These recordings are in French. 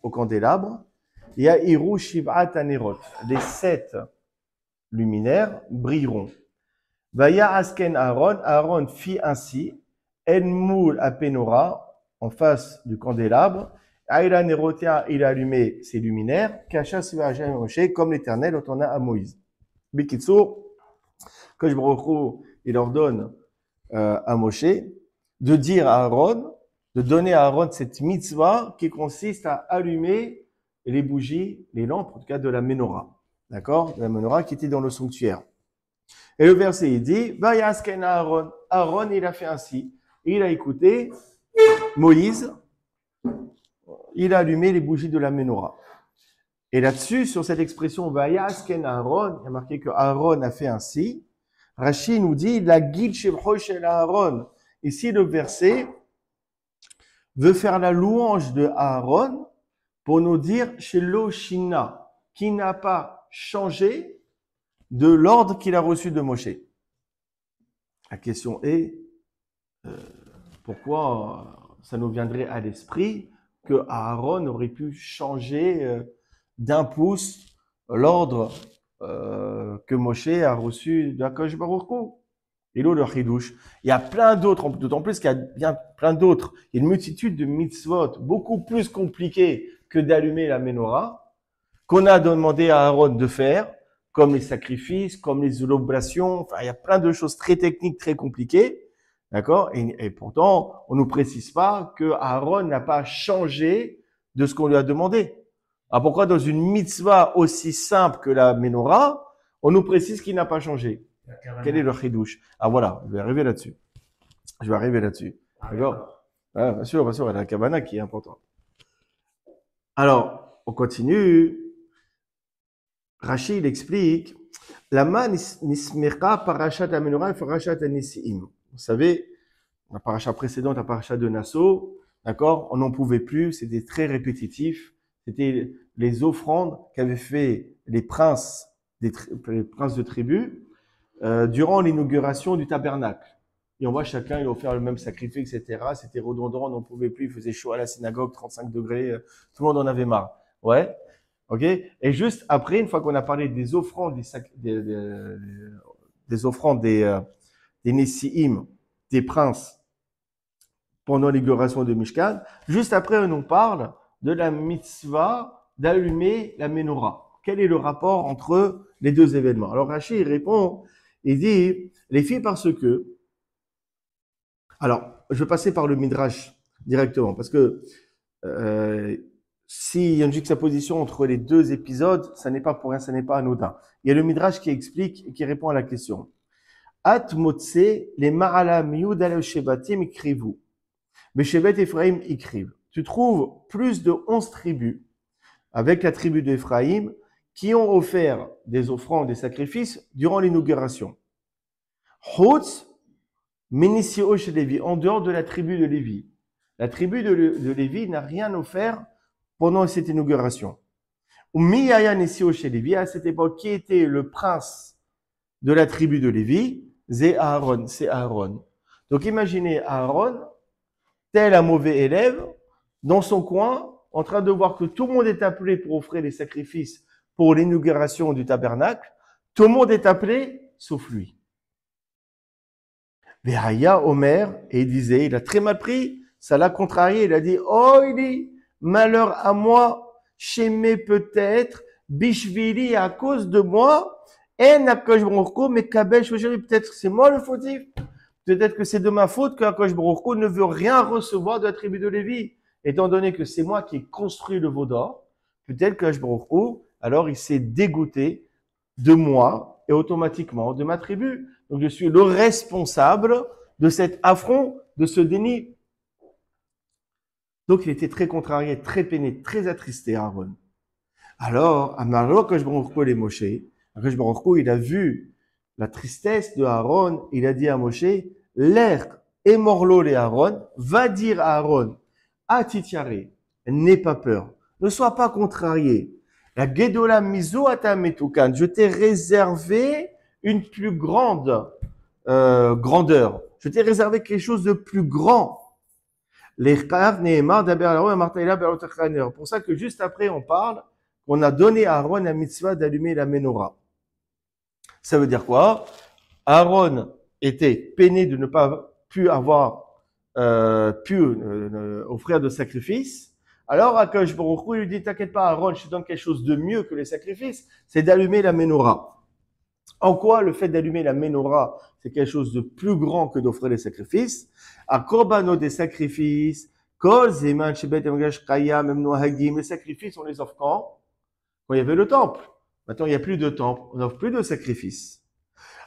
au candélabre, Yahiru Shiv'at Anerot. Les 7 luminaires brilleront. Vaya Asken Aaron, Aaron fit ainsi, En Moul Apenora, en face du candélabre, Aïla Nerotia, il a allumé ses luminaires, Kacha Sivaja Moshe, comme l'Éternel ordonna à Moïse. Bikitso, Kosh Baruch Hu, il ordonne à Moshe de dire à Aaron, de donner à Aaron cette mitzvah qui consiste à allumer les bougies, les lampes, en tout cas de la menorah. D'accord? De la menorah qui était dans le sanctuaire. Et le verset, il dit, Vayasken Aaron. Aaron, il a fait ainsi. Il a écouté Moïse. Il a allumé les bougies de la menorah. Et là-dessus, sur cette expression, Vayasken Aaron, il y a marqué que Aaron a fait ainsi. Rashi nous dit, la guide shel Aaron. Ici, le verset veut faire la louange de Aaron pour nous dire Shelo Shina, qui n'a pas changé de l'ordre qu'il a reçu de Moshe. La question est, pourquoi ça nous viendrait à l'esprit que Aaron aurait pu changer d'un pouce l'ordre que Moshe a reçu d'Akadosh Baruch Hu. Et là, le chidouche. Il y a plein d'autres, d'autant plus qu'il y a bien plein d'autres. Il y a une multitude de mitzvot beaucoup plus compliquées que d'allumer la menorah, qu'on a demandé à Aaron de faire, comme les sacrifices, comme les oblations. Enfin, il y a plein de choses très techniques, très compliquées. D'accord? Et pourtant, on ne nous précise pas que Aaron n'a pas changé de ce qu'on lui a demandé. Alors pourquoi dans une mitzvah aussi simple que la menorah, on nous précise qu'il n'a pas changé? Quel est le chidouche? Ah voilà, je vais arriver là-dessus. D'accord? Ah, bien sûr, il y a la kavana qui est importante. Alors, on continue. Rashi, il explique, Lama nismera parashat amenorah et parashat anisiim. Vous savez, la paracha précédente, la paracha de Nassau, d'accord, on n'en pouvait plus, c'était très répétitif. C'était les offrandes qu'avaient fait les princes de tribu durant l'inauguration du tabernacle. Et on voit chacun, il a offert le même sacrifice, etc. C'était redondant, on n'en pouvait plus, il faisait chaud à la synagogue, 35 degrés, tout le monde en avait marre. Ouais, ok. Et juste après, une fois qu'on a parlé des offrandes, des offrandes des Nessiim, des princes, pendant l'inauguration de Mishkan, juste après, on nous parle de la mitzvah d'allumer la menorah. Quel est le rapport entre les deux événements? Alors Rashi, il répond, il dit, les filles parce que... Alors, je vais passer par le Midrash directement, parce que s'il y a une juxtaposition entre les deux épisodes, ça n'est pas pour rien, ça n'est pas anodin. Il y a le Midrash qui explique et qui répond à la question. At motse les ma'alam yud shebatim ikrivu. Beshevet Ephraim ikriv. Tu trouves plus de 11 tribus avec la tribu d'Ephraïm qui ont offert des offrandes, des sacrifices durant l'inauguration. Chutz Menissio chez Lévi, en dehors de la tribu de Lévi. La tribu de Lévi n'a rien offert pendant cette inauguration. Miyaya Nissio chez Lévi, à cette époque, qui était le prince de la tribu de Lévi? C'est Aaron. Donc imaginez Aaron, tel un mauvais élève, dans son coin, en train de voir que tout le monde est appelé pour offrir les sacrifices pour l'inauguration du tabernacle. Tout le monde est appelé, sauf lui. Véhaya Omer, et il disait, il a très mal pris, ça l'a contrarié, il a dit, oh, il dit, malheur à moi, chémé peut-être, bishvili à cause de moi, mais kabesh, peut-être que c'est moi le fautif, peut-être que c'est de ma faute que Akadosh Baruch Hu ne veut rien recevoir de la tribu de Lévi, étant donné que c'est moi qui ai construit le veau d'or, peut-être que Akadosh Baruch Hu, alors il s'est dégoûté de moi et automatiquement de ma tribu. Donc, je suis le responsable de cet affront, de ce déni. Donc, il était très contrarié, très peiné, très attristé, Aaron. Alors, Amaro, Akadosh Baruch Hu les Moshe, Akadosh Baruch Hu, il a vu la tristesse de Aaron, il a dit à Moshe, l'air et morlo les Aaron, va dire à Aaron, Atitiare, n'aie pas peur, ne sois pas contrarié. La Gedola Mizo Atametukan, je t'ai réservé une plus grande grandeur. Je t'ai réservé quelque chose de plus grand. C'est pour ça que juste après, on parle qu'on a donné à Aaron la mitzvah d'allumer la menorah. Ça veut dire quoi? Aaron était peiné de ne pas pu avoir offrir de sacrifice. Alors Akadosh Baruch Hu lui dit, t'inquiète pas Aaron, je te donne quelque chose de mieux que les sacrifices, c'est d'allumer la menorah. En quoi le fait d'allumer la menorah, c'est quelque chose de plus grand que d'offrir les sacrifices? À Korbano des sacrifices, Kol Zeman Shebet Hamikdash Kaya, même Nohagim, les sacrifices, on les offre quand? Quand il y avait le temple. Maintenant, il n'y a plus de temple, on n'offre plus de sacrifices.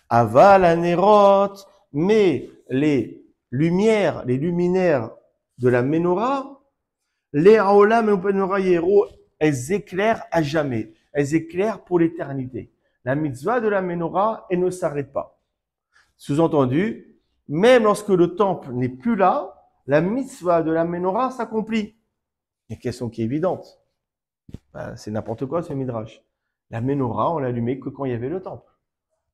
Aval Anerot, mais les lumières, les luminaires de la menorah, les Aolam et Menorah Yero, elles éclairent à jamais. Elles éclairent pour l'éternité. La mitzvah de la menorah, elle ne s'arrête pas. Sous-entendu, même lorsque le temple n'est plus là, la mitzvah de la menorah s'accomplit. Une question qui est évidente. C'est n'importe quoi ce midrash. La menorah, on l'allumait que quand il y avait le temple.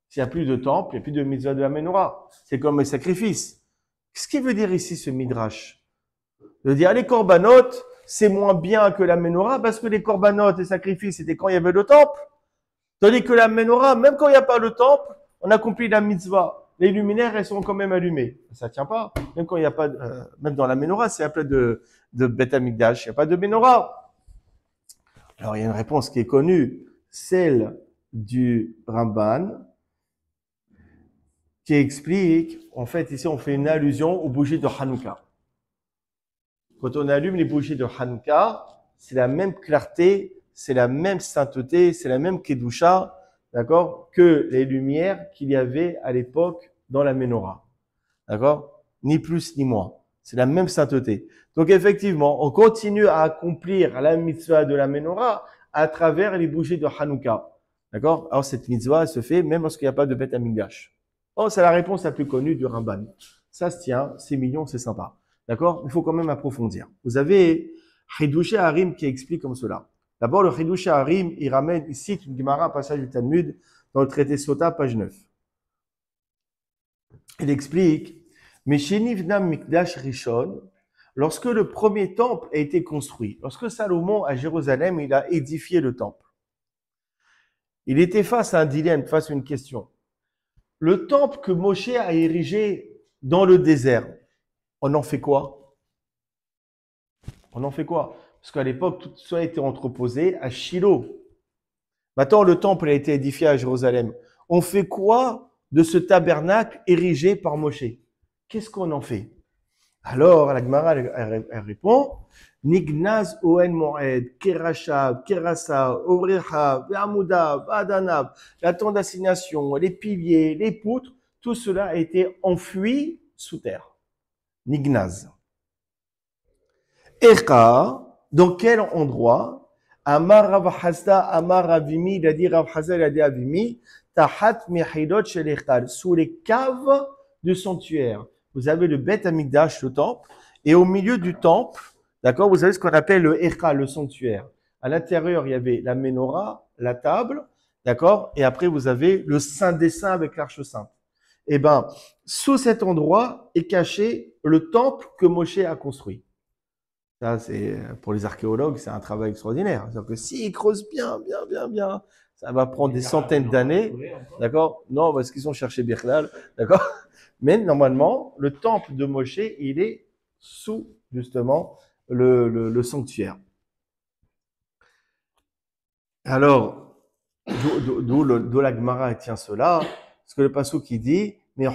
S'il n'y a plus de temple, il n'y a plus de mitzvah de la menorah. C'est comme les sacrifices. Qu'est-ce qu'il veut dire ici ce midrash? Il veut dire les korbanot, c'est moins bien que la menorah parce que les korbanot, les sacrifices, c'était quand il y avait le temple. Tandis que la menorah, même quand il n'y a pas le temple, on accomplit la mitzvah. Les luminaires, elles sont quand même allumées. Ça tient pas. Même quand il n'y a pas, même dans la menorah, c'est appelé de Beth Amikdash, il n'y a pas de menorah. Alors, il y a une réponse qui est connue, celle du Ramban, qui explique, en fait, ici, on fait une allusion aux bougies de Hanouka. Quand on allume les bougies de Hanouka, c'est la même clarté, c'est la même sainteté, c'est la même kedusha, d'accord, que les lumières qu'il y avait à l'époque dans la menorah. D'accord? Ni plus ni moins. C'est la même sainteté. Donc, effectivement, on continue à accomplir la mitzvah de la menorah à travers les bougies de Hanouka. D'accord? Alors, cette mitzvah, elle se fait même lorsqu'il n'y a pas de Beth Amikdash. Oh, c'est la réponse la plus connue du Ramban. Ça se tient, c'est mignon, c'est sympa. D'accord? Il faut quand même approfondir. Vous avez Hidush Harim qui explique comme cela. D'abord, le Hidush Harim, il ramène, il cite une Gemara, un passage du Talmud, dans le traité Sota, page 9. Il explique, Meshenivnam Mikdash Rishon, lorsque le premier temple a été construit, lorsque Salomon, à Jérusalem, il a édifié le temple, il était face à un dilemme, face à une question. Le temple que Moshe a érigé dans le désert, on en fait quoi? On en fait quoi? Parce qu'à l'époque, tout ça a été entreposé à Shiloh. Maintenant, le temple a été édifié à Jérusalem. On fait quoi de ce tabernacle érigé par Moshe? Qu'est-ce qu'on en fait? Alors, la Gemara, elle répond, Nignaz Oen Moed, Kerashav, Kerasa, Ovrecha, Ve'amuda, Va'adanav, la tente d'assignation, les piliers, les poutres, tout cela a été enfoui sous terre. Nignaz. Eka, dans quel endroit? Amar Rav Hasda, Amar Ravimi, il a dit Rav Hasda, il a dit Avimi, Tahat Mechilot Shel Echal, sous les caves du sanctuaire. Vous avez le Beth Amikdash, le temple, et au milieu du temple, d'accord, vous avez ce qu'on appelle le Echal, le sanctuaire. À l'intérieur, il y avait la menorah, la table, d'accord, et après vous avez le Saint des Saints avec l'Arche Sainte. Eh ben, sous cet endroit est caché le temple que Moshe a construit. Ça, c'est, pour les archéologues, c'est un travail extraordinaire. C'est-à-dire que s'ils creusent bien, ça va prendre des centaines d'années. D'accord? Non, parce qu'ils ont cherché Birklal. D'accord? Mais normalement, le temple de Moshe, il est sous, justement, le sanctuaire. Alors, d'où la Gemara tient cela, parce que le passage qui dit, mais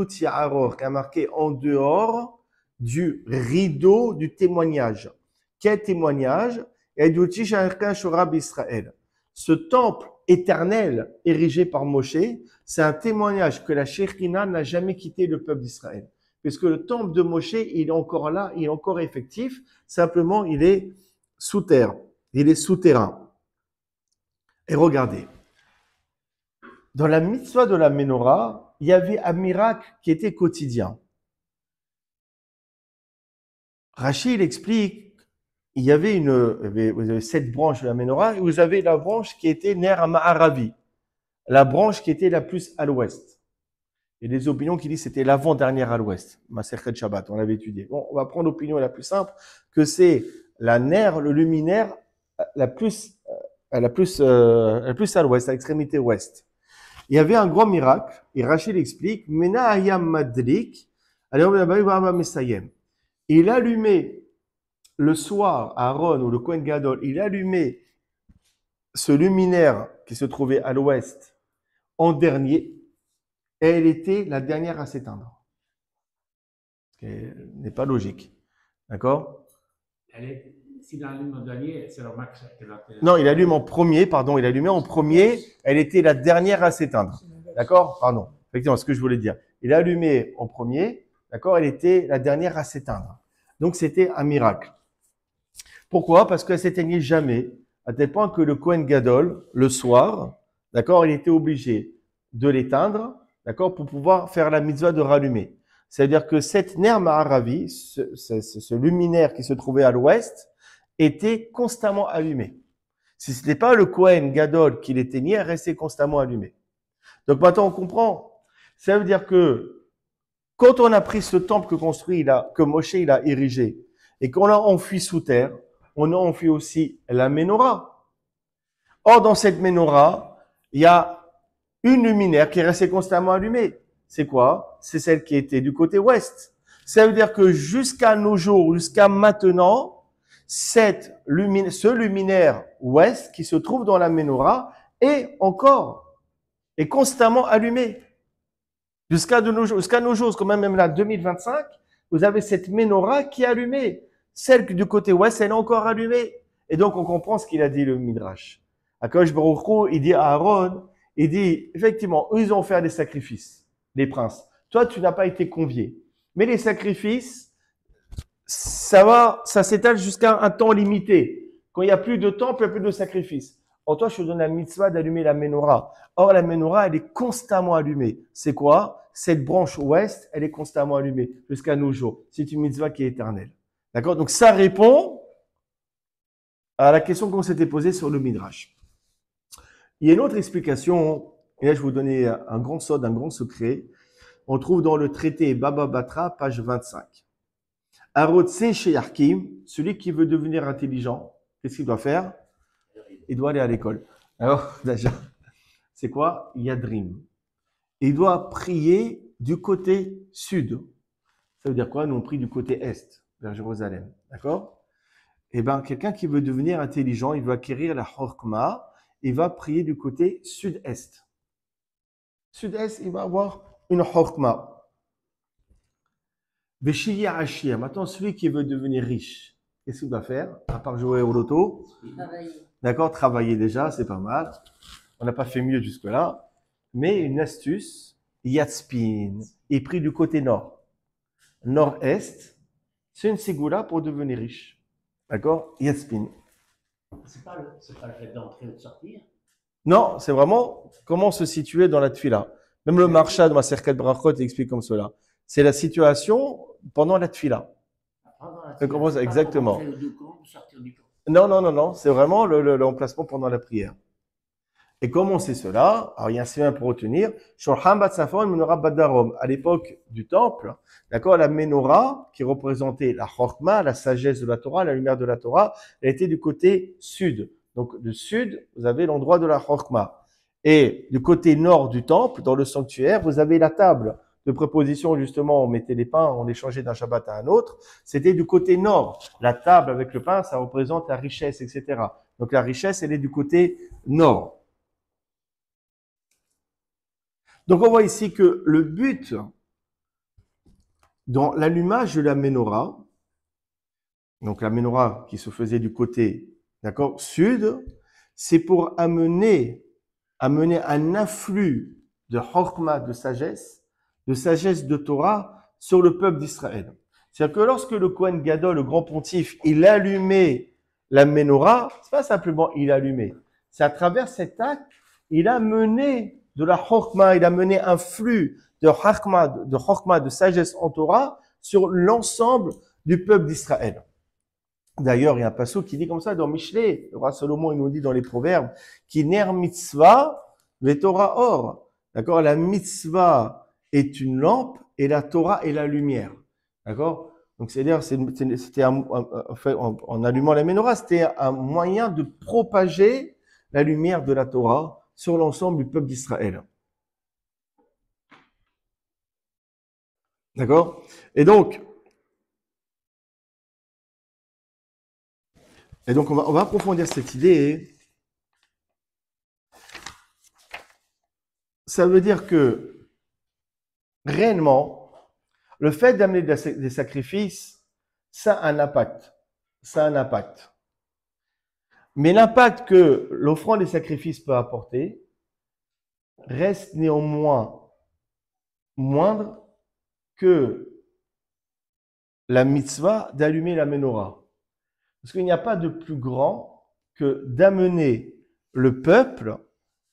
qui a marqué en dehors du rideau du témoignage. Quel témoignage? Ce temple éternel érigé par Moshe, c'est un témoignage que la Shekhina n'a jamais quitté le peuple d'Israël. Puisque le temple de Moshe, il est encore là, il est encore effectif, simplement il est sous terre, il est souterrain. Et regardez, dans la mitzvah de la menorah, il y avait un miracle qui était quotidien. Rachid il explique, il y avait vous avez 7 branches de la menorah, et vous avez la branche qui était Ner Ma'aravi, la branche qui était la plus à l'ouest. Il y a des opinions qui disent que c'était l'avant-dernière à l'ouest. Masechet Shabbat, on l'avait étudié. Bon, on va prendre l'opinion la plus simple, que c'est la nerf, le luminaire, la plus à l'ouest, à l'extrémité ouest. Il y avait un grand miracle, et Rachid explique, Mena Ayam Madrik, il allumait le soir, Aaron ou le Kohen Gadol, il allumait ce luminaire qui se trouvait à l'ouest en dernier, et elle était la dernière à s'éteindre. Ce qui n'est pas logique. D'accord? S'il allume en dernier, c'est le max. Non, il allume en premier, pardon, il allumait en premier, elle était la dernière à s'éteindre. D'accord? Pardon. Effectivement, ce que je voulais dire. Il allumait en premier, d'accord? Elle était la dernière à s'éteindre. Donc, c'était un miracle. Pourquoi? Parce qu'elle s'éteignait jamais, à tel point que le Kohen Gadol, le soir, d'accord, il était obligé de l'éteindre, d'accord, pour pouvoir faire la mitzvah de rallumer. C'est-à-dire que cette ner ma'aravi, ce luminaire qui se trouvait à l'ouest, était constamment allumé. Si ce n'était pas le Kohen Gadol qui l'éteignait, elle restait constamment allumée. Donc maintenant on comprend. Ça veut dire que quand on a pris ce temple que Moshe il a érigé, et qu'on l'a enfui sous terre, on a enfui aussi la menorah. Or dans cette menorah, il y a une luminaire qui restait constamment allumée. C'est quoi? C'est celle qui était du côté ouest. Ça veut dire que jusqu'à nos jours, jusqu'à maintenant, ce luminaire ouest qui se trouve dans la menorah est constamment allumé. Jusqu'à nos jours, quand même là, 2025, vous avez cette menorah qui est allumée. Celle du côté ouest, elle est encore allumée. Et donc, on comprend ce qu'il a dit le Midrash. Akadosh Baruch Hu, il dit à Aaron, il dit, effectivement, eux, ils ont fait des sacrifices, les princes. Toi, tu n'as pas été convié. Mais les sacrifices, ça s'étale jusqu'à un temps limité. Quand il n'y a plus de temps, il n'y a plus de sacrifices. Or, toi, je te donne la mitzvah d'allumer la menorah. Or, la menorah, elle est constamment allumée. C'est quoi? Cette branche ouest, elle est constamment allumée jusqu'à nos jours. C'est une mitzvah qui est éternelle. D'accord? Donc, ça répond à la question qu'on s'était posée sur le Midrash. Il y a une autre explication, et là, je vais vous donner un grand secret. On trouve dans le traité Baba Batra, page 25. Arotse Sheyarkim, celui qui veut devenir intelligent, qu'est-ce qu'il doit faire? Il doit aller à l'école. Alors, déjà, c'est quoi? Yadrim. Il doit prier du côté sud. Ça veut dire quoi? Nous, on prie du côté est, vers Jérusalem. D'accord? Eh bien, quelqu'un qui veut devenir intelligent, il veut acquérir la Chorkma, il va prier du côté sud-est. Sud-est, il va avoir une Chorkma. Veshiya Ashia. Maintenant, celui qui veut devenir riche, qu'est-ce qu'il doit faire? À part jouer au loto. Travailler. D'accord? Travailler déjà, c'est pas mal. On n'a pas fait mieux jusque-là. Mais une astuce, Yatspin, il prie du côté nord. Nord-est, c'est une ségoula pour devenir riche. D'accord? Yatspin. C'est pas le fait d'entrer ou de sortir. Non, c'est vraiment comment se situer dans la tfila. Même le Marsha de Maserket Brachot explique comme cela. C'est la situation pendant la tfila. Comment ça, exactement. Entrer du camp ou sortir du camp. Non. C'est vraiment l'emplacement pendant la prière. Et comment c'est cela? Alors, il y a un signe pour retenir. Shorham bat Safon, menorah bat Darom. À l'époque du temple, d'accord, la menorah, qui représentait la chorma, la sagesse de la Torah, la lumière de la Torah, elle était du côté sud. Donc, du sud, vous avez l'endroit de la chorma. Et du côté nord du temple, dans le sanctuaire, vous avez la table de préposition, justement, on mettait les pains, on les changeait d'un Shabbat à un autre. C'était du côté nord. La table avec le pain, ça représente la richesse, etc. Donc, la richesse, elle est du côté nord. Donc, on voit ici que le but dans l'allumage de la menorah, donc la menorah qui se faisait du côté, d'accord, sud, c'est pour amener un afflux de chorma, de sagesse de Torah sur le peuple d'Israël. C'est-à-dire que lorsque le Kohen Gadol, le grand pontife, il allumait la menorah, c'est pas simplement il allumait, c'est à travers cet acte, il a mené de la chorma, il a mené un flux de chorma, de sagesse en Torah sur l'ensemble du peuple d'Israël. D'ailleurs, il y a un passage qui dit comme ça dans Michelet, le roi Salomon, il nous dit dans les Proverbes, qui ner mitzvah, ve Torah or. D'accord, la mitzvah est une lampe et la Torah est la lumière. D'accord? Donc, c'est-à-dire, c'était en allumant la menorah, c'était un moyen de propager la lumière de la Torah sur l'ensemble du peuple d'Israël. D'accord? Et donc, on va approfondir cette idée. Ça veut dire que, réellement, le fait d'amener des sacrifices, ça a un impact. Ça a un impact. Mais l'impact que l'offrande des sacrifices peut apporter reste néanmoins moindre que la mitzvah d'allumer la menorah. Parce qu'il n'y a pas de plus grand que d'amener le peuple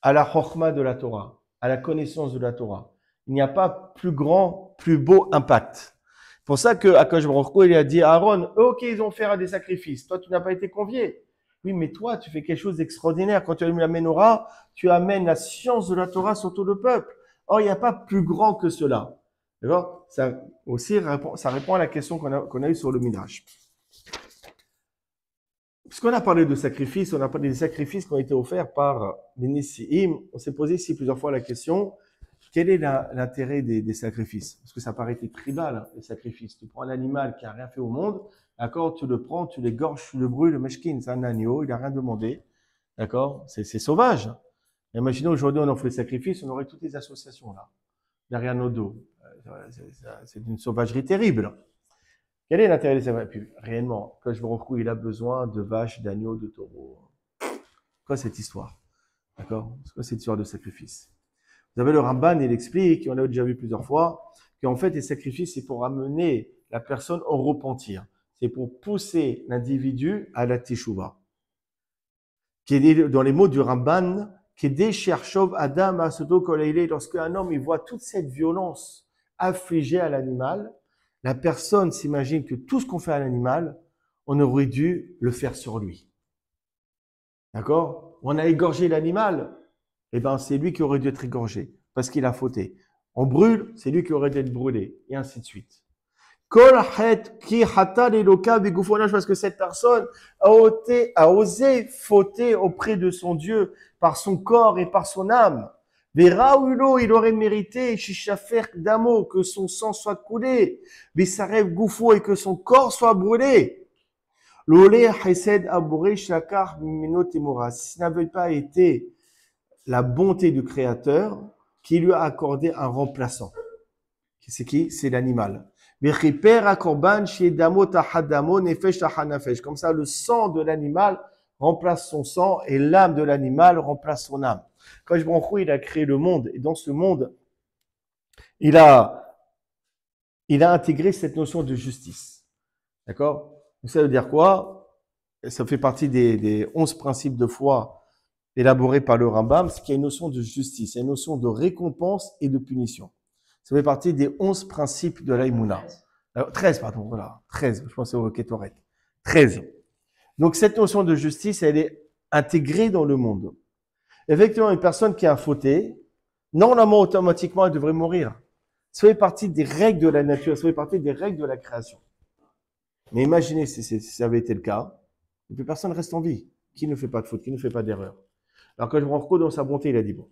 à la chokhmah de la Torah, à la connaissance de la Torah. Il n'y a pas plus grand, plus beau impact. C'est pour ça que Akadosh Baruch Hu, il a dit à Aaron, ok, ils ont fait des sacrifices. Toi, tu n'as pas été convié. Oui, mais toi, tu fais quelque chose d'extraordinaire. Quand tu allumes la menorah, tu amènes la science de la Torah sur tout le peuple. Or, il n'y a pas plus grand que cela. D'accord? Ça aussi ça répond à la question qu'on a eue sur le Midrash. Puisqu'on a parlé de sacrifices, on a parlé des sacrifices qui ont été offerts par les Nissi'im, on s'est posé ici plusieurs fois la question, quel est l'intérêt des sacrifices? Parce que ça paraît tribal, hein, les sacrifices. Tu prends un animal qui n'a rien fait au monde, d'accord, tu le prends, tu l'égorges, tu le brûles, le meshkin, c'est un agneau, il n'a rien demandé, d'accord, c'est sauvage. Imaginez aujourd'hui on en fait des sacrifices, on aurait toutes les associations là, derrière nos dos. C'est une sauvagerie terrible. Quel est l'intérêt des sacrifices? Réellement, quand je me retrouve, il a besoin de vaches, d'agneaux, de taureaux. Quoi cette histoire? D'accord? C'est quoi cette histoire de sacrifice? Vous avez le Ramban, il explique, on l'a déjà vu plusieurs fois, qu'en fait, les sacrifices, c'est pour amener la personne au repentir. C'est pour pousser l'individu à la teshuva. Dans les mots du Ramban, lorsque un homme il voit toute cette violence affligée à l'animal, la personne s'imagine que tout ce qu'on fait à l'animal, on aurait dû le faire sur lui. D'accord? On a égorgé l'animal, eh ben c'est lui qui aurait dû être égorgé, parce qu'il a fauté. On brûle, c'est lui qui aurait dû être brûlé, et ainsi de suite. Parce que cette personne a osé fauter auprès de son Dieu par son corps et par son âme. Raoulo, il aurait mérité d'amo, que son sang soit coulé, Bissarev Goufo, et que son corps soit brûlé. L'olé Hesed Abouré Shakar Minotemora. Si ce n'avait pas été la bonté du Créateur qui lui a accordé un remplaçant. C'est qui? C'est l'animal. Comme ça, le sang de l'animal remplace son sang et l'âme de l'animal remplace son âme. Quand il a créé le monde, et dans ce monde, il a intégré cette notion de justice. D'accord? Ça veut dire quoi? Ça fait partie des 11 principes de foi élaborés par le Rambam, c'est qu'il y a une notion de justice, il y a une notion de récompense et de punition. Ça fait partie des 11 principes de l'Aïmouna. 13, pardon, voilà. 13, je pense au Ketoret. 13. Donc, cette notion de justice, elle est intégrée dans le monde. Effectivement, une personne qui a fauté, normalement, automatiquement, elle devrait mourir. Ça fait partie des règles de la nature, ça fait partie des règles de la création. Mais imaginez si ça avait été le cas, et puis personne reste en vie. Qui ne fait pas de faute, qui ne fait pas d'erreur? Alors, quand je me rends compte dans sa bonté, il a dit, bon,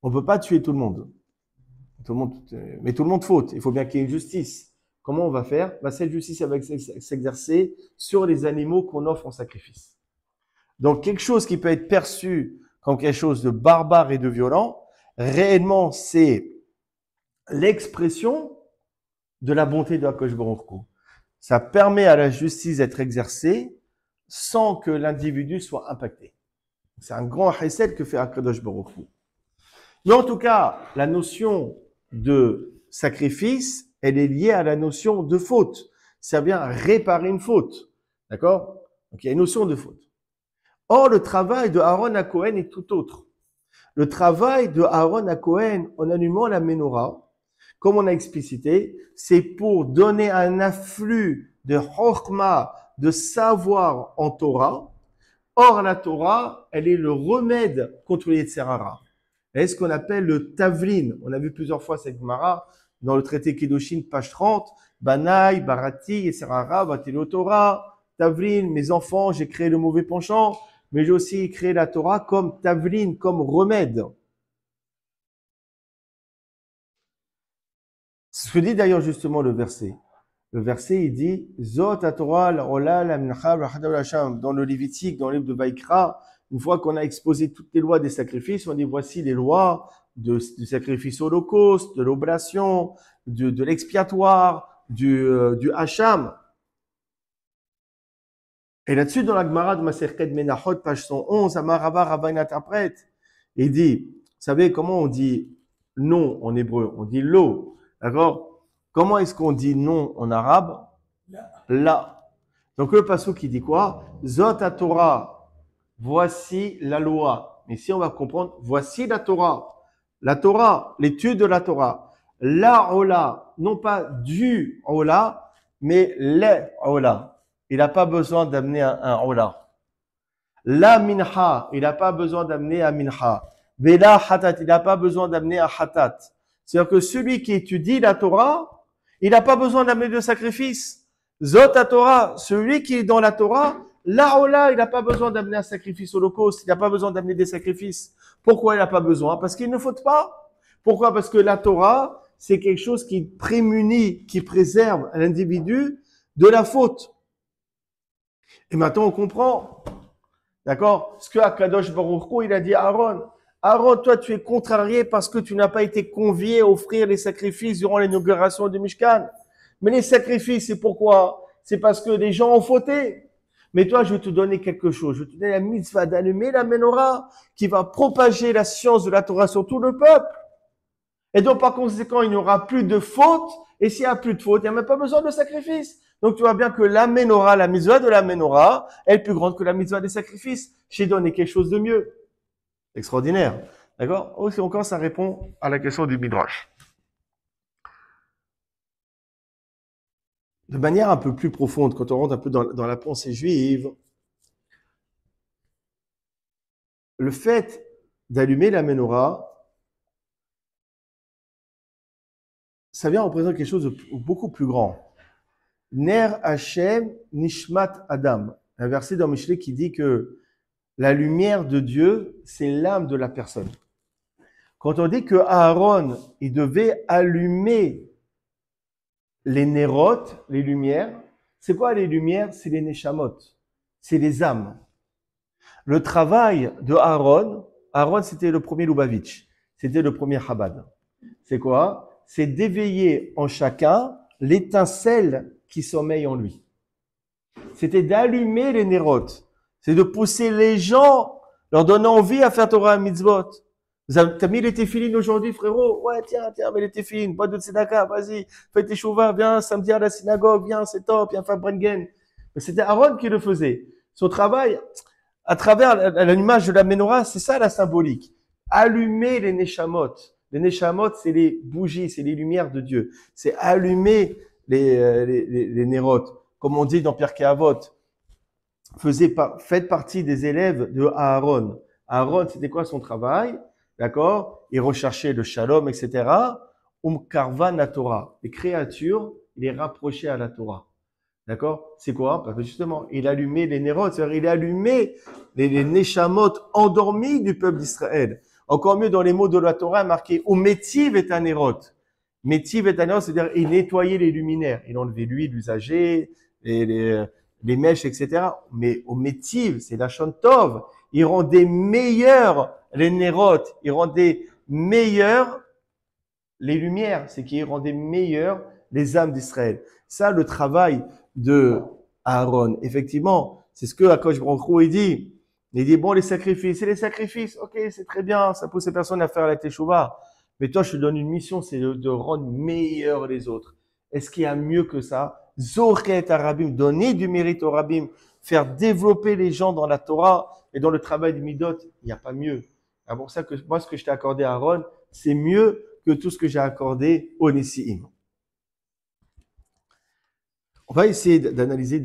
on ne peut pas tuer tout le monde. Mais tout le monde faute. Il faut bien qu'il y ait une justice. Comment on va faire? Cette justice va s'exercer sur les animaux qu'on offre en sacrifice. Donc, quelque chose qui peut être perçu comme quelque chose de barbare et de violent, réellement, c'est l'expression de la bonté de Akadosh Baruch Hu. Ça permet à la justice d'être exercée sans que l'individu soit impacté. C'est un grand chesed que fait Akadosh Baruch Hu. Mais en tout cas, la notion de sacrifice, elle est liée à la notion de faute. Ça vient réparer une faute. D'accord? Donc, il y a une notion de faute. Or, le travail de Aaron à Cohen est tout autre. Le travail de Aaron à Cohen en allumant la menorah, comme on a explicité, c'est pour donner un afflux de chokhmah, de savoir en Torah. Or, la Torah, elle est le remède contre les Yetzer Hara. est ce qu'on appelle le tavlin. On a vu plusieurs fois cette Gemara dans le traité Kedushin, page 30. Banaï, Barati, Esserara, Batilo Torah, tavlin, mes enfants, j'ai créé le mauvais penchant, mais j'ai aussi créé la Torah comme tavlin, comme remède. Ce que dit d'ailleurs justement le verset. Le verset, il dit, Zot Torah, la Ola, la Mincha, la Hadav, la Sham. Dans le Lévitique, dans le livre de Vaïkra, une fois qu'on a exposé toutes les lois des sacrifices, on dit, voici les lois du sacrifice holocauste, de l'oblation, de l'expiatoire, du Hacham. Et là-dessus, dans la Gemara de Maserket Menachot, page 111, Amarava Rabbain interprète, il dit, vous savez comment on dit non en hébreu? On dit lo, d'accord? Comment est-ce qu'on dit non en arabe? La. Donc le passouk qui dit quoi? Zot à Torah, voici la loi. Ici on va comprendre, voici la Torah. La Torah, l'étude de la Torah. La ola, non pas du ola, mais les ola. Il n'a pas besoin d'amener un ola. La minha, il n'a pas besoin d'amener un minha. Vela hatat, il n'a pas besoin d'amener un hatat. C'est-à-dire que celui qui étudie la Torah, il n'a pas besoin d'amener de sacrifice. Zot à Torah, celui qui est dans la Torah, la ola, il n'a pas besoin d'amener un sacrifice holocauste, il n'a pas besoin d'amener des sacrifices. Pourquoi il n'a pas besoin? Parce qu'il ne faut pas. Pourquoi? Parce que la Torah, c'est quelque chose qui prémunit, qui préserve l'individu de la faute. Et maintenant, on comprend. D'accord? Ce que Akadosh Baruch Hu, il a dit à Aaron. Aaron, toi, tu es contrarié parce que tu n'as pas été convié à offrir les sacrifices durant l'inauguration du Mishkan. Mais les sacrifices, c'est pourquoi? C'est parce que les gens ont fauté. Mais toi, je vais te donner quelque chose. Je vais te donner la mitzvah d'allumer la menorah qui va propager la science de la Torah sur tout le peuple. Et donc, par conséquent, il n'y aura plus de faute. Et s'il n'y a plus de faute, il n'y a même pas besoin de sacrifice. Donc, tu vois bien que la menorah, la mitzvah de la menorah, est plus grande que la mitzvah des sacrifices. J'ai donné quelque chose de mieux. Extraordinaire. D'accord? Aussi encore, ça répond à la question du Midrash. De manière un peu plus profonde, quand on rentre un peu dans la pensée juive, le fait d'allumer la menorah, ça vient représenter quelque chose de beaucoup plus grand. Ner Hashem Nishmat Adam. Un verset dans Michelet qui dit que la lumière de Dieu, c'est l'âme de la personne. Quand on dit que Aaron, il devait allumer les nérotes, les lumières, c'est quoi les lumières? C'est les neshamot, c'est les âmes. Le travail de Aaron, c'était le premier Lubavitch, c'était le premier Chabad. C'est quoi? C'est d'éveiller en chacun l'étincelle qui sommeille en lui. C'était d'allumer les nérotes, c'est de pousser les gens, leur donner envie à faire Torah et Mitzvot. T'as mis les téfilines aujourd'hui, frérot? Ouais, tiens, mets les téfilines, bois de tzedaka, vas-y, fais tes chouvas, viens samedi à la synagogue, viens, c'est top, viens faire Brengen. Mais c'était Aaron qui le faisait. Son travail, à travers l'image de la menorah, c'est ça la symbolique. Allumer les neshamot. Les neshamot, c'est les bougies, c'est les lumières de Dieu. C'est allumer les nérotes. Comme on dit dans Pirkei Avot, faites partie des élèves de Aaron. Aaron, c'était quoi son travail? D'accord? Il recherchait le shalom, etc. Karva na Torah. Les créatures, il les rapprochait à la Torah. D'accord? C'est quoi? Parce que justement, il allumait les nérotes, c'est-à-dire il allumait les neshamot endormis du peuple d'Israël. Encore mieux, dans les mots de la Torah, marqué « Umetiv et anérote ». Metiv et anérote, c'est-à-dire il nettoyait les luminaires. Il enlevait l'huile usagée, les mèches, etc. Mais Umetiv, c'est la Shon Tov. Il rendait meilleurs les nérotes, il rendait meilleurs les lumières, c'est qu'il rendait meilleurs les âmes d'Israël. Ça, le travail de Aaron. Effectivement, c'est ce que Akadosh Baruch Hu il dit. Il dit, bon, les sacrifices, c'est les sacrifices. Ok, c'est très bien, ça pousse les personnes à faire la teshuva. Mais toi, je te donne une mission, c'est de rendre meilleurs les autres. Est-ce qu'il y a mieux que ça? Zochet Arabim, donner du mérite aux Rabbim, faire développer les gens dans la Torah et dans le travail du Midot, il n'y a pas mieux. C'est pour ça que moi, ce que je t'ai accordé à Aaron, c'est mieux que tout ce que j'ai accordé au Nessi'im. On va essayer d'analyser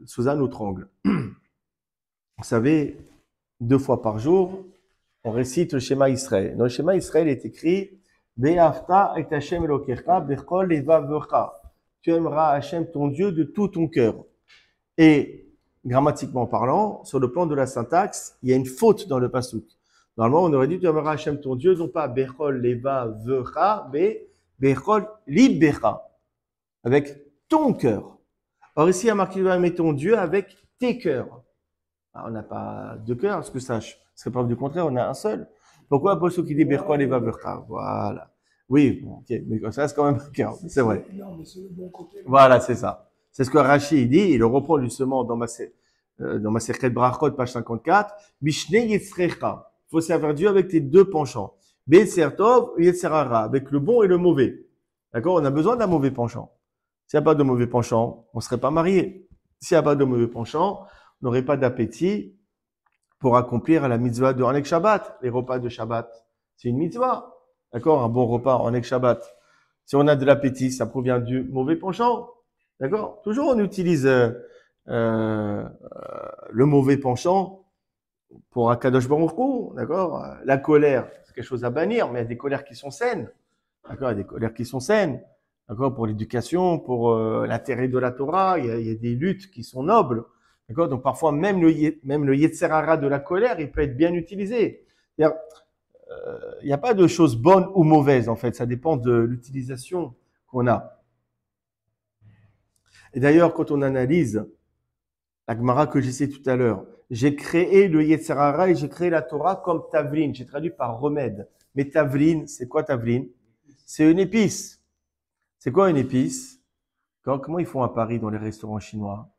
sous un autre angle. Vous savez, 2 fois par jour, on récite le schéma Israël. Dans le schéma Israël est écrit Ve'afta et Hashem Elokecha bechol levavecha. Tu aimeras Hashem ton Dieu de tout ton cœur. Et grammatiquement parlant, sur le plan de la syntaxe, il y a une faute dans le pasuk. Normalement, on aurait dit tu aimeras Hashem ton Dieu, non pas bechol levavecha, mais bechol libecha, avec ton cœur. Or ici, il y a marqué tu vas aimer ton Dieu avec tes cœurs. Alors, on n'a pas deux cœurs, parce que ça serait preuve du contraire, on a un seul. Pourquoi Apostle qui dit bechol levavecha? Voilà. Oui, bon, ok, mais ça reste quand même un cœur, c'est vrai. Non, mais c'est le bon côté. Voilà, c'est ça. C'est ce que Rashi dit, il le reprend justement dans ma Sechet Brachot, page 54. Mishneh Yitzrecha. Il faut servir Dieu avec tes deux penchants. Be'etzer Tov, Yetzer Hara, avec le bon et le mauvais. D'accord? On a besoin d'un mauvais penchant. S'il n'y a pas de mauvais penchant, on ne serait pas marié. S'il n'y a pas de mauvais penchant, on n'aurait pas d'appétit pour accomplir la mitzvah de Hanek Shabbat. Les repas de Shabbat, c'est une mitzvah. D'accord? Un bon repas en Hanek Shabbat. Si on a de l'appétit, ça provient du mauvais penchant. D'accord? Toujours on utilise le mauvais penchant pour Akadosh Baruch Hu. D'accord? La colère, c'est quelque chose à bannir, mais il y a des colères qui sont saines. D'accord? Il y a des colères qui sont saines. D'accord? Pour l'éducation, pour l'intérêt de la Torah, il y a des luttes qui sont nobles. D'accord? Donc parfois même le Yetzer Hara de la colère, il peut être bien utilisé. C'est-à-dire, il n'y a pas de choses bonnes ou mauvaises en fait. Ça dépend de l'utilisation qu'on a. Et d'ailleurs, quand on analyse la Gemara que j'ai citée tout à l'heure, j'ai créé le Yetzer Hara et j'ai créé la Torah comme Tavlin. J'ai traduit par remède. Mais Tavlin, c'est quoi Tavlin? C'est une épice. C'est quoi une épice? Comment ils font à Paris dans les restaurants chinois?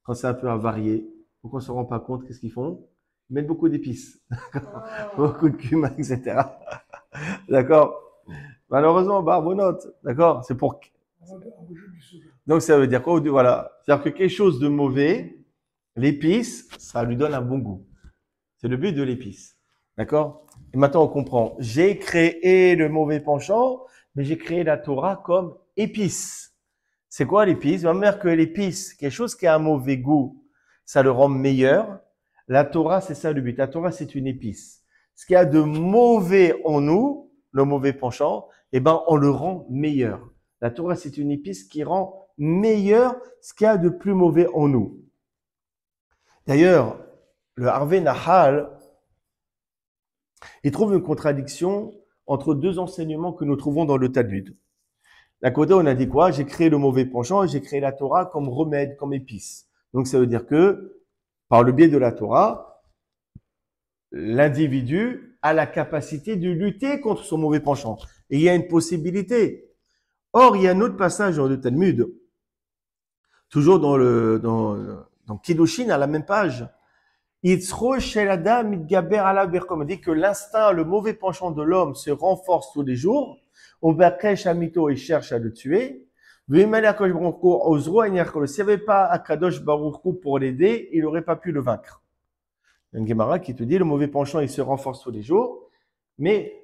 Quand c'est un peu avarié, pour qu'on ne se rend pas compte, qu'est-ce qu'ils font? Ils mettent beaucoup d'épices. Beaucoup de cumin, etc. D'accord? Malheureusement, barbonote. D'accord? C'est pour... Donc, ça veut dire quoi? Voilà. C'est-à-dire que quelque chose de mauvais, l'épice, ça lui donne un bon goût. C'est le but de l'épice. D'accord? Et maintenant, on comprend. J'ai créé le mauvais penchant, mais j'ai créé la Torah comme épice. C'est quoi l'épice? On va dire que l'épice, quelque chose qui a un mauvais goût, ça le rend meilleur. La Torah, c'est ça le but. La Torah, c'est une épice. Ce qu'il y a de mauvais en nous, le mauvais penchant, eh ben, on le rend meilleur. La Torah, c'est une épice qui rend meilleur ce qu'il y a de plus mauvais en nous. D'ailleurs, le Harvey Nahal, il trouve une contradiction entre deux enseignements que nous trouvons dans le Talmud. D'un côté, on a dit quoi? J'ai créé le mauvais penchant et j'ai créé la Torah comme remède, comme épice. Donc, ça veut dire que, par le biais de la Torah, l'individu a la capacité de lutter contre son mauvais penchant. Et il y a une possibilité. Or, il y a un autre passage dans le Talmud, toujours dans Kiddushin, à la même page. Yitzro shel adam mitgaber alav berkom. On dit que l'instinct, le mauvais penchant de l'homme se renforce tous les jours. On va cacher Amito et cherche à le tuer. S'il n'y avait pas Akadosh Baruch Hu pour l'aider, il n'aurait pas pu le vaincre. Il y a une Gemara qui te dit le mauvais penchant, il se renforce tous les jours, mais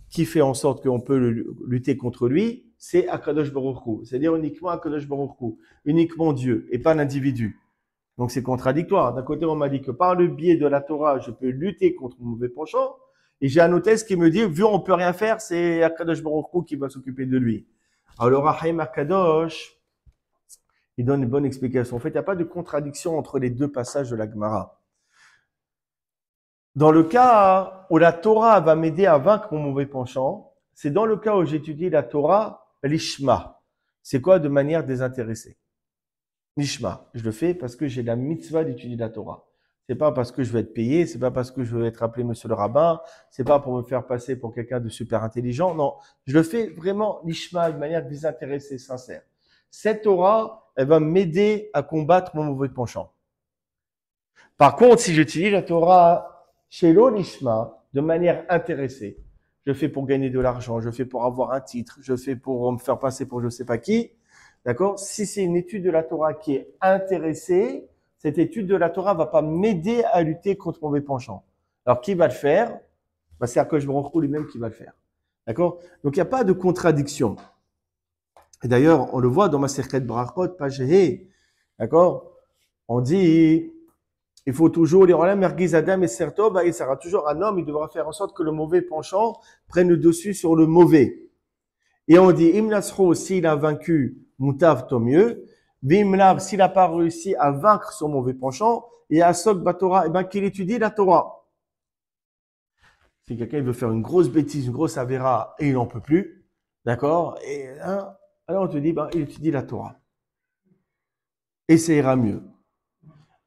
qui fait en sorte qu'on peut lutter contre lui, c'est Akadosh Baruch Hu. C'est-à-dire uniquement Akadosh Baruch Hu, uniquement Dieu, et pas l'individu. Donc c'est contradictoire. D'un côté, on m'a dit que par le biais de la Torah, je peux lutter contre mon mauvais penchant, et j'ai un hôtesse qui me dit, vu on peut rien faire, c'est Akadosh Baruch Hu qui va s'occuper de lui. Alors le Rahim Akadosh, il donne une bonne explication. En fait, il n'y a pas de contradiction entre les deux passages de la Gemara. Dans le cas où la Torah va m'aider à vaincre mon mauvais penchant, c'est dans le cas où j'étudie la Torah, l'ishma. C'est quoi? De manière désintéressée. L'ishma. Je le fais parce que j'ai la mitzvah d'étudier la Torah. C'est pas parce que je vais être payé, c'est pas parce que je veux être appelé monsieur le rabbin, c'est pas pour me faire passer pour quelqu'un de super intelligent. Non, je le fais vraiment l'ishma de manière désintéressée, sincère. Cette Torah, elle va m'aider à combattre mon mauvais penchant. Par contre, si j'utilise la Torah chez l'ishma de manière intéressée, je fais pour gagner de l'argent, je fais pour avoir un titre, je fais pour me faire passer pour je sais pas qui. D'accord? Si c'est une étude de la Torah qui est intéressée, cette étude de la Torah va pas m'aider à lutter contre mon mauvais penchant. Alors, qui va le faire? C'est Akadosh Baruch Hu lui-même qui va le faire. D'accord? Donc, il n'y a pas de contradiction. Et d'ailleurs, on le voit dans ma Sechet Brachot, page He. D'accord? On dit, Il faut toujours, les Rolam, Mergiz Adam et Sertov, il sera toujours un homme, il devra faire en sorte que le mauvais penchant prenne le dessus sur le mauvais. Et on dit, Imnasro, s'il a vaincu Moutav, tant mieux. Bimlav, s'il n'a pas réussi à vaincre son mauvais penchant, et à Sok Batora, eh ben, qu'il étudie la Torah. Si quelqu'un veut faire une grosse bêtise, une grosse avéra, et il n'en peut plus, d'accord? Et hein, alors on te dit, ben, il étudie la Torah. Et ça ira mieux.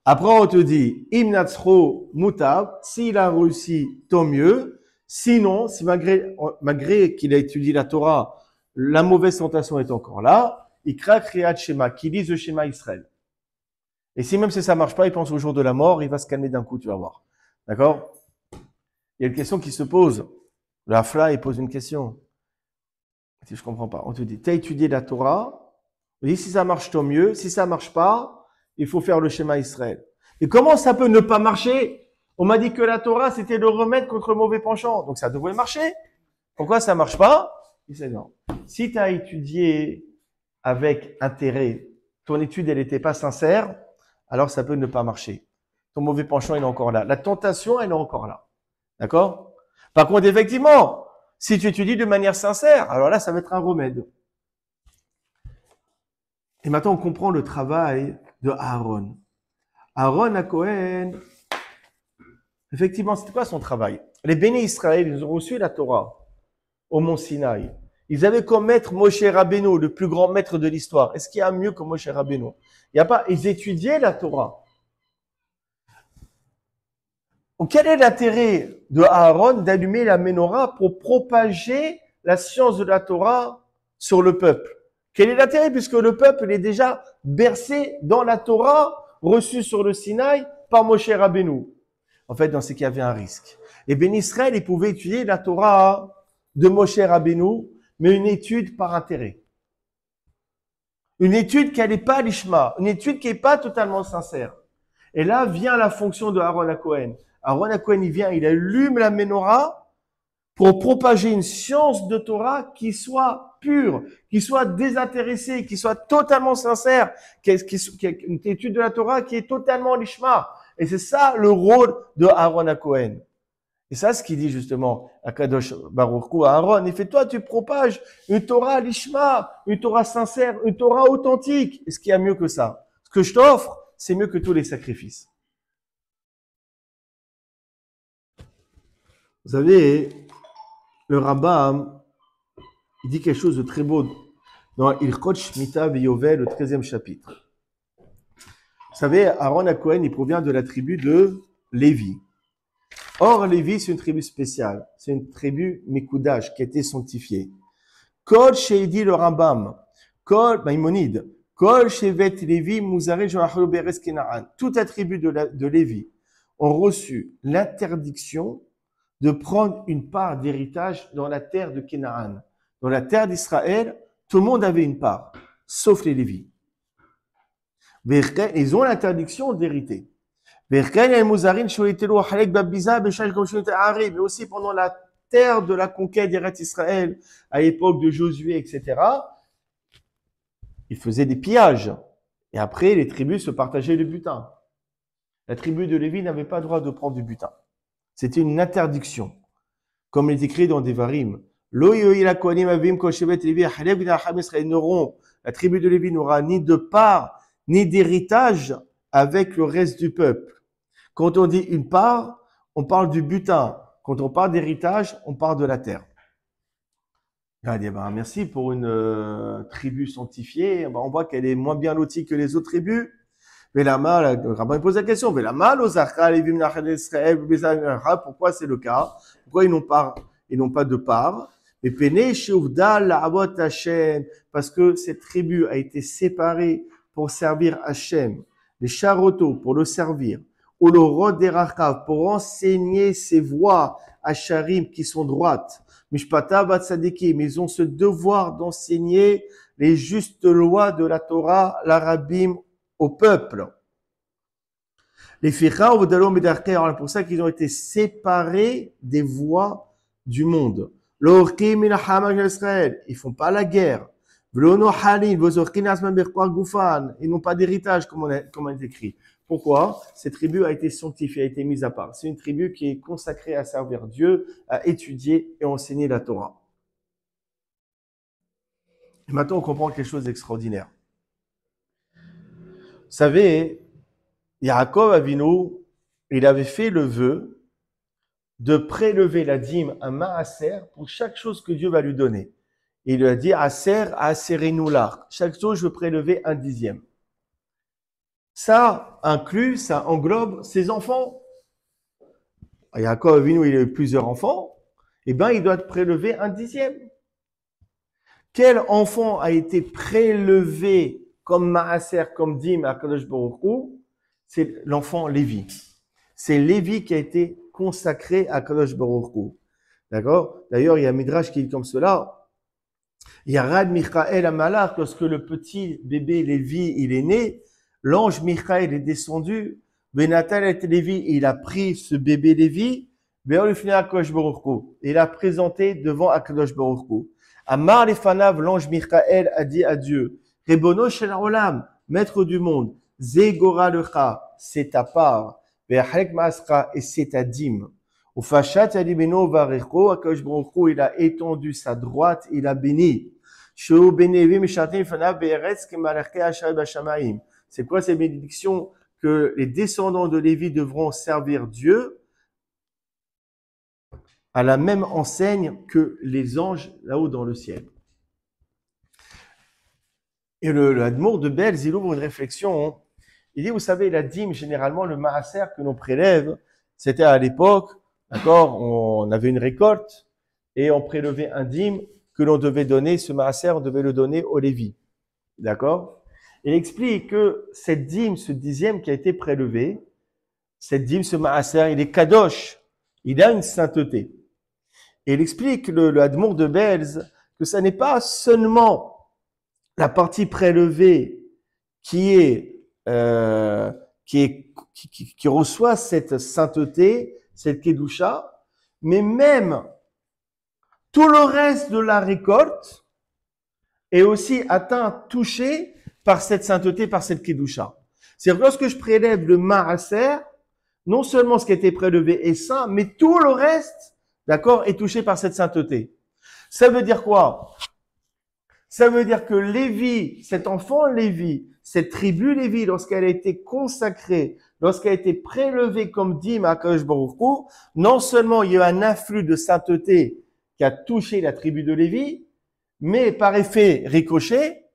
Après, on te dit, Imnatsro Mutav, s'il a réussi, tant mieux. Sinon, si malgré qu'il a étudié la Torah, la mauvaise tentation est encore là, il craque Kriyat Shema, qui lise le Shema Israël. Et si même si ça marche pas, il pense au jour de la mort, il va se calmer d'un coup, tu vas voir. D'accord? Il y a une question qui se pose. Le Hafla, il pose une question. Si je comprends pas. On te dit, tu as étudié la Torah, on dit, si ça marche, tant mieux. Si ça marche pas, il faut faire le schéma Israël. Et comment ça peut ne pas marcher? On m'a dit que la Torah, c'était le remède contre le mauvais penchant. Donc ça devrait marcher. Pourquoi ça marche pas? Il dit non. Si tu as étudié avec intérêt, ton étude, elle n'était pas sincère, alors ça peut ne pas marcher. Ton mauvais penchant, il est encore là. La tentation, elle est encore là. D'accord? Par contre, effectivement, si tu étudies de manière sincère, alors là, ça va être un remède. Et maintenant, on comprend le travail de Aaron. Aaron à Cohen, effectivement, c'était quoi son travail? Les bénis Israël, ils ont reçu la Torah au mont Sinaï. Ils avaient comme maître Moshe Rabbeinu, le plus grand maître de l'histoire. Est-ce qu'il y a mieux que Moshe Rabbeinu? Il n'y a pas. Ils étudiaient la Torah. Donc, quel est l'intérêt de Aaron d'allumer la menorah pour propager la science de la Torah sur le peuple? Quel est l'intérêt puisque le peuple est déjà bercé dans la Torah reçue sur le Sinaï par Moshe Rabbeinu? En fait, dans ce qu'il y avait un risque. Et Ben Israël, ils pouvaient étudier la Torah de Moshe Rabbeinu, mais une étude par intérêt. Une étude qui n'est pas à l'ishma, une étude qui n'est pas totalement sincère. Et là vient la fonction de Aaron HaKohen. Aaron HaKohen, il vient, il allume la menorah pour propager une science de Torah qui soit pure, qui soit désintéressée, qui soit totalement sincère, une étude de la Torah qui est totalement l'ishma. Et c'est ça le rôle de Aaron HaKohen. Et ça, ce qu'il dit justement à Kadosh Baruch Hu, à Aaron, il fait, toi, tu propages une Torah l'ishma, une Torah sincère, une Torah authentique. Est-ce qu'il y a mieux que ça? Ce que je t'offre, c'est mieux que tous les sacrifices. Vous savez, le Rambam, il dit quelque chose de très beau dans Ilchot Shmita V'Yovel, le 13e chapitre. Vous savez, Aaron HaKohen, il provient de la tribu de Lévi. Or, Lévi, c'est une tribu spéciale. C'est une tribu Mekoudash qui a été sanctifiée. Kol Sheidi le Rambam, Kol Maïmonide, Kol Shevet Lévi Mouzare Joachel Beres Kenaan. Toute la tribu de Lévi ont reçu l'interdiction de prendre une part d'héritage dans la terre de Kenaan. Dans la terre d'Israël, tout le monde avait une part, sauf les Lévis. Ils ont l'interdiction d'hériter. Mais aussi pendant la terre de la conquête d'Eretz Israël, à l'époque de Josué, etc., ils faisaient des pillages. Et après, les tribus se partageaient le butin. La tribu de Lévi n'avait pas le droit de prendre du butin. C'était une interdiction. Comme il est écrit dans Devarim. La tribu de Lévi n'aura ni de part, ni d'héritage avec le reste du peuple. Quand on dit une part, on parle du butin. Quand on parle d'héritage, on parle de la terre. Il dit, merci pour une tribu sanctifiée. On voit qu'elle est moins bien lotie que les autres tribus. Le rabbin pose la question. Pourquoi c'est le cas? Pourquoi ils n'ont pas de part? Parce que cette tribu a été séparée pour servir Hachem. Les charotos pour le servir. Ou le rod des rachav pour enseigner ses voies à Sharim qui sont droites. Mishpata bat tzadikim, ils ont ce devoir d'enseigner les justes lois de la Torah, l'Arabim, au peuple. Les ficha ou dalom edarkei, c'est pour ça qu'ils ont été séparés des voies du monde. L'orkim minacham Israël, ils font pas la guerre. V'lono halin, v'ozorkin asman berkoar gufan, ils n'ont pas d'héritage comme on est écrit. Pourquoi? Cette tribu a été sanctifiée, a été mise à part. C'est une tribu qui est consacrée à servir Dieu, à étudier et enseigner la Torah. Et maintenant, on comprend quelque chose d'extraordinaire. Vous savez, Yaakov Avinu, il avait fait le vœu de prélever la dîme, un maaser, pour chaque chose que Dieu va lui donner. Et il lui a dit, aserenu l'ar. Chaque chose, je veux prélever un dixième. Ça inclut, ça englobe ses enfants. Yaakov Avinu, il a eu plusieurs enfants. Eh bien, il doit prélever un dixième. Quel enfant a été prélevé comme maaser, comme dîme à Kadosh Baruch Hu? C'est l'enfant Lévi. C'est Lévi qui a été consacré à Kadosh Baruch Hu. D'accord? D'ailleurs, il y a un midrash qui dit comme cela. Il y a Rad Michael Amalach, lorsque le petit bébé Lévi, il est né, l'ange Michael est descendu, Benatal et Lévi, il a pris ce bébé Lévi, il l'a présenté devant Akadosh Baruch Hu. Amar Lefanav, l'ange Michael a dit à Dieu, Rebono Shel Olam, maître du monde, Zegora Lecha, c'est ta part, Ve'achrek Ma'asra, et c'est ta dîme. Au Fashat Yadibeno Varecho, Akadosh Baruch Hu, il a étendu sa droite, il a béni. C'est quoi ces bénédictions? Que les descendants de Lévi devront servir Dieu à la même enseigne que les anges là-haut dans le ciel. Et le Admour de Belz, il ouvre une réflexion. Il dit, vous savez, la dîme, généralement, le maaser que l'on prélève, c'était à l'époque, d'accord, on avait une récolte et on prélevait un dîme que l'on devait donner, ce maaser, on devait le donner au Lévi. D'accord? Il explique que cette dîme, ce dixième qui a été prélevé, cette dîme, ce maaser, il est kadosh, il a une sainteté. Et il explique, le Admour de Belz, que ça n'est pas seulement la partie prélevée qui reçoit cette sainteté, cette kedusha, mais même tout le reste de la récolte est aussi atteint, touché par cette sainteté, par cette kedusha. C'est-à-dire que lorsque je prélève le maaser, non seulement ce qui a été prélevé est saint, mais tout le reste, d'accord, est touché par cette sainteté. Ça veut dire quoi? Ça veut dire que Lévi, cet enfant Lévi, cette tribu Lévi, lorsqu'elle a été consacrée, lorsqu'elle a été prélevée comme dîme à Kadosh Baruch Hu, non seulement il y a un afflux de sainteté qui a touché la tribu de Lévi, mais par effet ricochet,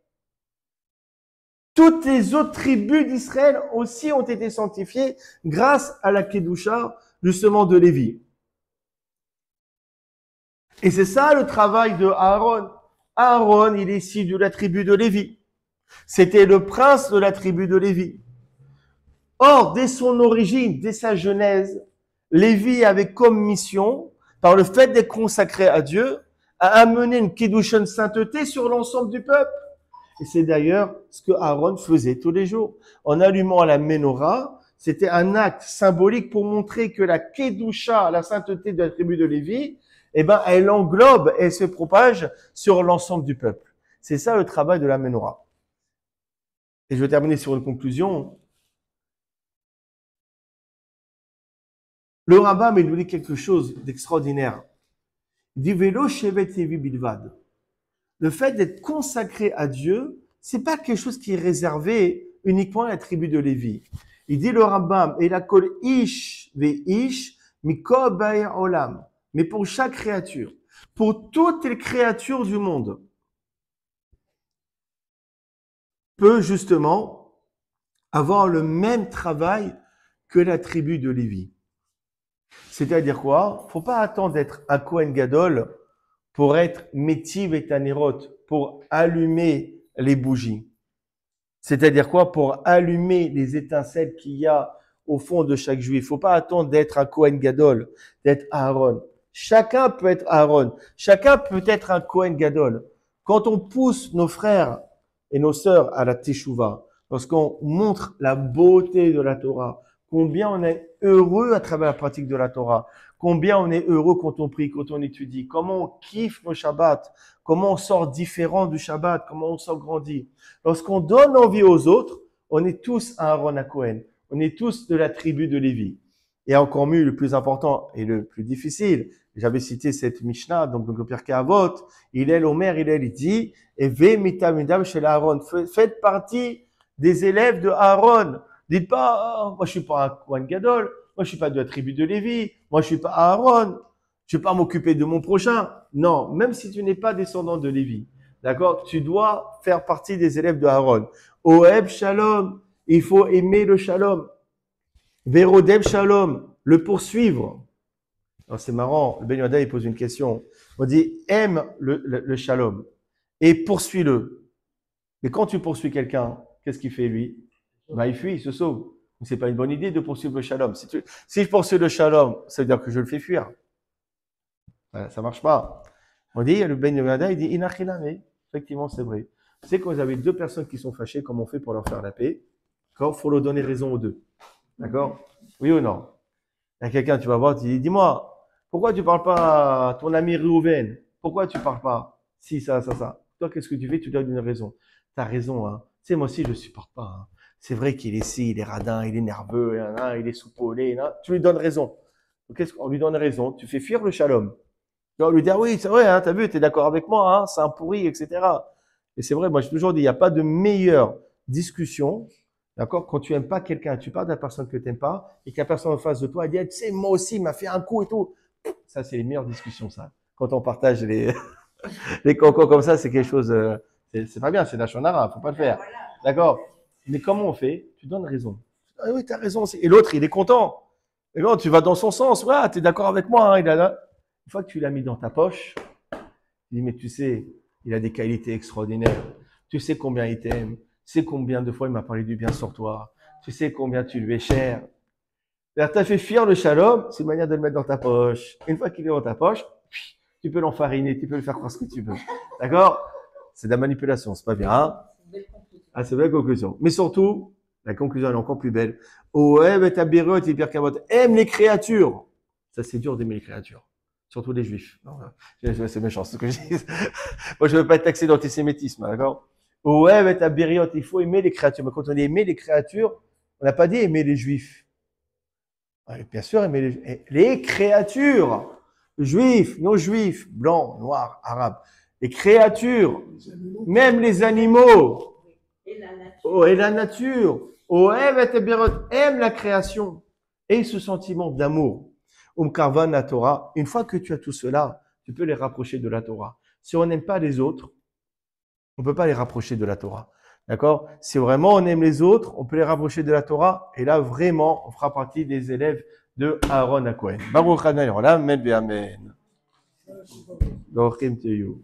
toutes les autres tribus d'Israël aussi ont été sanctifiées grâce à la Kedusha, justement, de Lévi. Et c'est ça le travail de Aaron. Aaron, il est issu de la tribu de Lévi. C'était le prince de la tribu de Lévi. Or, dès son origine, dès sa genèse, Lévi avait comme mission, par le fait d'être consacré à Dieu, à amener une Kedusha, une sainteté sur l'ensemble du peuple. Et c'est d'ailleurs ce que Aaron faisait tous les jours. En allumant la menorah, c'était un acte symbolique pour montrer que la Kedusha, la sainteté de la tribu de Lévi, eh ben, elle englobe et se propage sur l'ensemble du peuple. C'est ça le travail de la menorah. Et je vais terminer sur une conclusion. Le Rambam nous dit quelque chose d'extraordinaire. Il dit Velo shevet Lévi bilvad. Le fait d'être consacré à Dieu, c'est pas quelque chose qui est réservé uniquement à la tribu de Lévi. Il dit le Rambam, et la kol ish ve ish mikol ba'e olam. Mais pour chaque créature, pour toutes les créatures du monde, peut justement avoir le même travail que la tribu de Lévi. C'est-à-dire quoi? Faut pas attendre d'être un Kohen Gadol pour être Métiv et Tanerot, pour allumer les bougies. C'est-à-dire quoi? Pour allumer les étincelles qu'il y a au fond de chaque juif. Faut pas attendre d'être un Kohen Gadol, d'être Aaron. Chacun peut être Aaron. Chacun peut être un Kohen Gadol. Quand on pousse nos frères et nos sœurs à la Teshuvah, lorsqu'on montre la beauté de la Torah, combien on est heureux à travers la pratique de la Torah, combien on est heureux quand on prie, quand on étudie, comment on kiffe nos Shabbats, comment on sort différent du Shabbat, comment on sort grandi. Lorsqu'on donne envie aux autres, on est tous un Aaron à Cohen. On est tous de la tribu de Lévi. Et encore mieux, le plus important et le plus difficile, j'avais cité cette Mishnah, donc le Pirkei Avot, il dit, et ve mitamidam chez Aaron, faites partie des élèves de Aaron. Dites pas, moi je suis pas un Kohen Gadol, moi je suis pas de la tribu de Lévi, moi je suis pas Aaron, je vais pas m'occuper de mon prochain. Non, même si tu n'es pas descendant de Lévi, d'accord, tu dois faire partie des élèves de Aaron. Oeb Shalom, il faut aimer le Shalom. Vérodem Shalom, le poursuivre. Alors c'est marrant, le Ben Yoda il pose une question. On dit aime le Shalom et poursuis-le. Mais quand tu poursuis quelqu'un, qu'est-ce qu'il fait lui? Ben, il fuit, il se sauve. C'est pas une bonne idée de poursuivre le Shalom. Si je poursuis le Shalom, ça veut dire que je le fais fuir. Ça marche pas. On dit, le Ben Yoda il dit inachiname. Effectivement, c'est vrai. C'est quand vous avez deux personnes qui sont fâchées, comment on fait pour leur faire la paix? Il faut leur donner raison aux deux. D'accord? Oui ou non? Il y a quelqu'un, tu vas voir, tu dis, dis-moi, pourquoi tu parles pas à ton ami Reuven? Pourquoi tu parles pas? Si, ça. Toi, qu'est-ce que tu fais? Tu donnes une raison. Tu as raison, hein. Tu sais, moi aussi, je le supporte pas, hein. C'est vrai qu'il est si, il est radin, il est nerveux, il est soupolé, tu lui donnes raison. Donc, qu'est-ce qu'on lui donne raison? Tu fais fuir le shalom. Tu vas lui dire, oui, c'est vrai, hein, t'as vu, t'es d'accord avec moi, hein, c'est un pourri, etc. Et c'est vrai, moi, j'ai toujours dit, il n'y a pas de meilleure discussion. D'accord? Quand tu aimes pas quelqu'un, tu parles de la personne que tu n'aimes pas, et que la personne en face de toi, elle dit, tu sais, moi aussi, il m'a fait un coup et tout. Ça, c'est les meilleures discussions, ça. Quand on partage les, les concos comme ça, c'est quelque chose, c'est pas bien, c'est la shonara, faut pas le faire. D'accord? Mais comment on fait? Tu donnes raison. Ah oui, tu as raison. Et l'autre, il est content. Et l'autre, tu vas dans son sens. Ouais, tu es d'accord avec moi, hein, Une fois que tu l'as mis dans ta poche, tu dis, mais tu sais, il a des qualités extraordinaires. Tu sais combien il t'aime. Tu sais combien de fois il m'a parlé du bien sur toi. Tu sais combien tu lui es cher. Tu as fait fuir le shalom, c'est une manière de le mettre dans ta poche. Une fois qu'il est dans ta poche, tu peux l'enfariner, tu peux le faire croire ce que tu veux. D'accord? C'est de la manipulation, c'est pas bien. Hein? Ah, c'est une belle conclusion. Mais surtout, la conclusion est encore plus belle. Aime les créatures. Ça, c'est dur d'aimer les créatures. Surtout les juifs. Non, c'est méchant ce que je dis. Moi, je ne veux pas être taxé d'antisémitisme, d'accord? Il faut aimer les créatures. Mais quand on dit aimer les créatures, on n'a pas dit aimer les juifs. Bien sûr, aimer les créatures. Juifs, non juifs, blancs, noirs, arabes. Les créatures, même les animaux. Et la nature. Et la nature. Aime la création. Et ce sentiment d'amour. Karvan la Torah. Une fois que tu as tout cela, tu peux les rapprocher de la Torah. Si on n'aime pas les autres, on ne peut pas les rapprocher de la Torah. D'accord? Si vraiment on aime les autres, on peut les rapprocher de la Torah. Et là, vraiment, on fera partie des élèves de Aaron à Cohen. Baruch Adonai Olam, Amen. Baruch Hem Teyu.